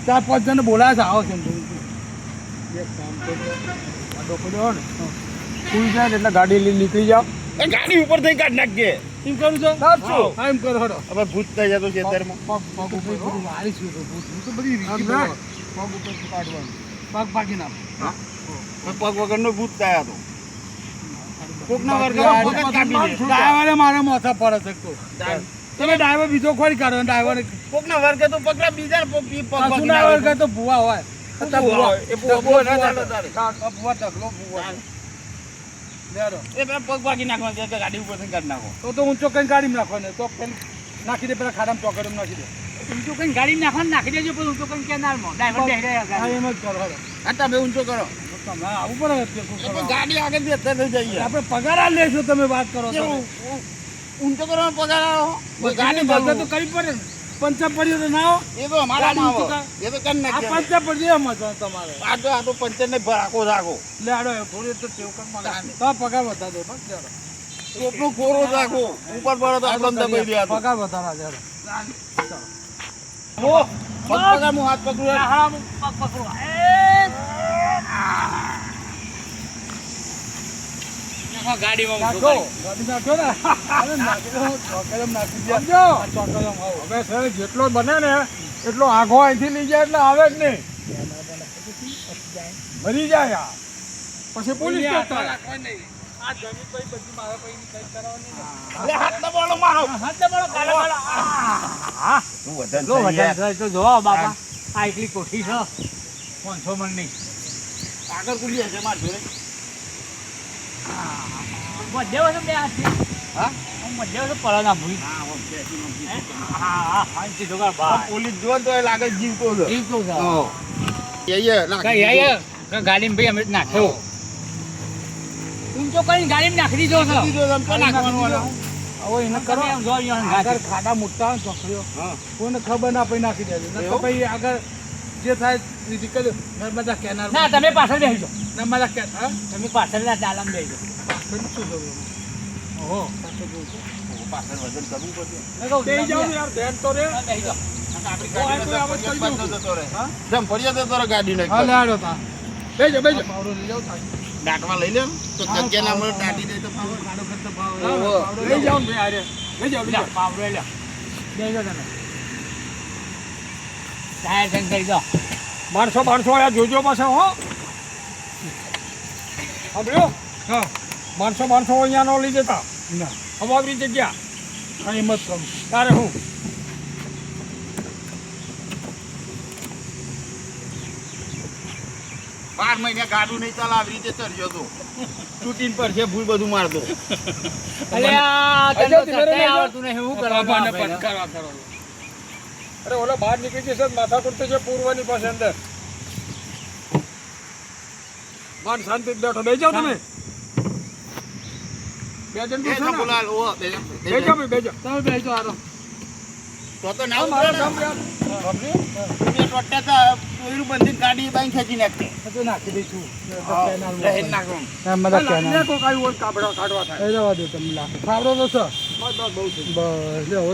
4-5 જણ બોલાવે છે, આવો છે એક કામ તો ડોકો દો ને ફૂલ જાય એટલે ગાડી લઈને નીકળી જાઓ. એ ગાડી ઉપર થઈ કાઢ નાખજે. એમ કરું છો? હા એમ કરો હડો. હવે ભૂત થઈ જતો ખેતરમાં. પગ ઉપર બધું મારીશું તો ભૂત હું તો બધી રીત પગ ઉપર કાઢવાનું, પગ ભાગી નાખ. પગ વગરનો ભૂત થયા તો કોકના વર્ગમાં પગ જ કાપી દે. ડ્રાઈવરે મારા માથા પર છે તો તમે ડ્રાઈવર બીજો ખોરી કાઢો. ડ્રાઈવર કોકના વર્ગ તો પકડા બીજા પગ ડ્રાઈવર કહે તો ભૂવા હોય. ભૂવા ઢગલો ભૂવા એ પગ ભાગી નાખવાનો છે, ગાડી ઉપર કાઢી નાખો. તો ઊંચો કઈ ગાડી નાખવાનો, તો નાખી દે, પેલા ખાડામાં ચોકડીમાં નાખી દે. ઊંચો કઈ ગાડી નાખવાનું નાખી દેજો, પણ ઊંચો કઈ કેનાલમાં ડ્રાઈવર બેહી રહ્યા. હા એમ જ કરો હડો. હા તમે ઊંચો કરો. તમે આવું પડે ગાડી આગળ બેસતા થઈ જઈએ. આપણે પગાર લેશો, તમે વાત કરો છો. ઊંચો કરવાનો પગાર આવો. ગાડી બગડે તો કરી પડે ને. પંચર પડ્યું તો ના એ તો અમારામાં આવો. એ તો કરી આ નાખીએ. પંચર પડી એમાં તમારે આ તો પંચર ને રાખો રાખો. લે આડો થોડી તો ટેવ કર માં તો પગાર વધા દો બસ જરો. એટલું કોરો રાખો. ઉપર પડે તો આપણને દબાઈ દે. પગાર વધારા જરો. હો પગાર હું હાથ પકડું. હા પગ પકડો. ગાડીમાં નાખો ગાડી નાખો ને. અરે નાખી દો ચોકડમ નાખી દે. સમજો ચોકડમ આવો. હવે સર જેટલો બને ને એટલો આઘો અહીંથી લઈ જાય એટલે આવે જ નહીં. મરી જાય આ પછી પોલીસ કેસ થાય. આ જમીન પછી બધી મારા પછી કઈ કરવાની અરે હાથ દબાડો મારો. હાથ દબાડો, કાલે વાળો. હું વજન લો વજન થાય તો જોવો બાપા, આ એકલી કોઠી છે 500 મણની. આગળ કુલી હશે માર જોડે. મધ્ય વર્ષ બે હાથથી. હા મધ્ય વર્ષ પડે ના ભૂલી. હા સીધો કર ભાઈ. પોલીસ જો તો એ લાગે જીવતો છે. જીવતો છે. હા યે ગાડીમાં ભાઈ અમે નાખ્યો. ઊંચો કરીને ગાડીમાં નાખી દીધો છે. હવે એને કરો. તમે એમ જો અહીંયા આગળ ખાડા મોટા હોય ને ચોકડીઓ હા કોઈને ખબર ના પડી નાખી દેજો. તો ભાઈ આગળ જે થાય નીકળ નર્મદા કેનાલ. ના તમે પાછળ બેસી જાઓ. નર્મદા કેનાલ તમે પાછળના ડાલામાં બેસી જાઓ. શું કરવું? ઓહો પાછળ જોઉં છું. પાછળ વજન કરવું પડશે. મેં કહું, બેસી જાઓ ને યાર, ધ્યાન તો રે. બેસી જાઓ. આપણી ગાડી જતો રહે. હા? જેમ ફરિયાદ જતો રહે ગાડી ને. હા લે આડો તા. બેજો બેજો. પાવડો લઈ જાઓ તા. દાંતમાં લઈ લે તો જગ્યા ના મળે દાટી દે તો પાવર. પાવડો કરતો ઓહો. પાવડો લઈ જાઓ ને આરે. લઈ જાઓ લઈ લે, જાઓ. પાવડો લે. બેસી જાઓ તમે. ટાયર ચેન્જ કરી દો. 1200 આયા જોજો પાછા હો. સાંભળ્યો? હા 1200 અહીંયા નો લઈ જતા. ના અમારી જગ્યા. હા એમ જ કરું. તારે હું 12 મહિને ગાડું નહીં ચાલે આવી રીતે ચડ્યો તો તૂટીને પર છે ભૂલ બધું મારતો. અલે આ તને તો કઈ આવડતું નહીં, હું બાબાને કરવા પટકારવા કરો. અરે ઓલા બહાર નીકળી જશે માથા કુટતે છે પૂર્વાની પાસે અંદર. માન શાંતિ બેઠો બેસી જાઓ તમે. બે જણ એ બેસો તો ને. બોલાલ ઓ બેસી જાઓ ભાઈ, બેસી જાઓ. તમે બેસી જાઓ હારો. તો ના મારા ઉતરે કામ ને. યાર. એ ટોટા તા ટોયરું બંધીને ગાડી બાઈ ખેંચી નાખતે. તો નાખી દઈશું. લહેર નાખવાનું.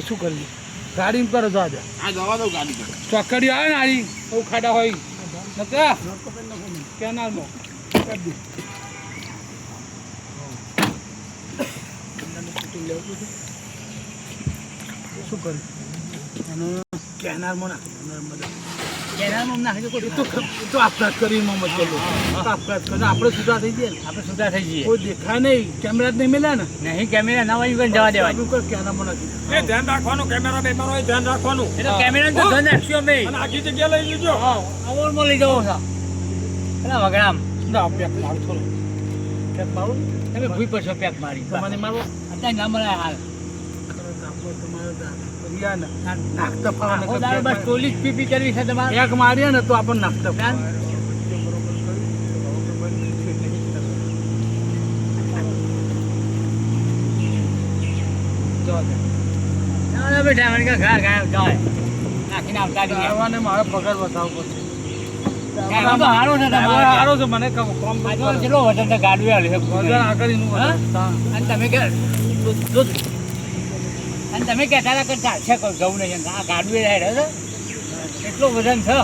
શું કરીએ ગાડી કરો તો આજે આ જવા દઉં ગાડી પર. ચોકડી આવે ને આરી બહુ ખાડા હોય નતા કેનાલમાં કરી દે. શું કર્યું અને કેનાલમાં નાખી કેનાલમાં નાખી દો. તો આપઘાત કરી મોહમ્મદ ગલ્લો આપઘાત કરી આપણે સુધા થઈ ગયા ને આપણે સુધા થઈ જઈએ. કોઈ દેખાય નહીં કેમેરા જ નહીં મળ્યા ને નહીં કેમેરા ના હોય પણ જવા દેવાય. કોઈ કેનાલમાં નથી. એ ધ્યાન રાખવાનું કેમેરા બેમેરા હોય ધ્યાન રાખવાનું એ તો કેમેરા તો ધન નાખ્યું અમે. અને આખી જગ્યા લઈ લીજો. હા અમોલમાં લઈ જવો છે. પેલા વગડામ ના પેક મારું થોડું પેક મારું તમે ભૂઈ પડશો પેક મારી. તમારે મારો અત્યારે ના મળે હાલ. નાખતા આખો દાડો બસ ટોલી જ પીપી કરવી છે તમારે. એક મારીએ ને તો આપણને નાખતા ધ્યાન. ના, ના બેટા મને ઘર ગાયબ જાય નાખીને આવતા રહીએ. આવવાને મારે પગાર બતાવવો પડશે. એમાં તો હારો છે તમારે. સારો છે મને કોમ આજનો કેટલો વજન છે ગાડવે હાલે છે. વજન આગળનું હા? વજન. અને તમે કે અને તમે કહેતા હતા કે ચાલશે જવું નહીં આ ગાડવે રહે છે એટલું વજન છે.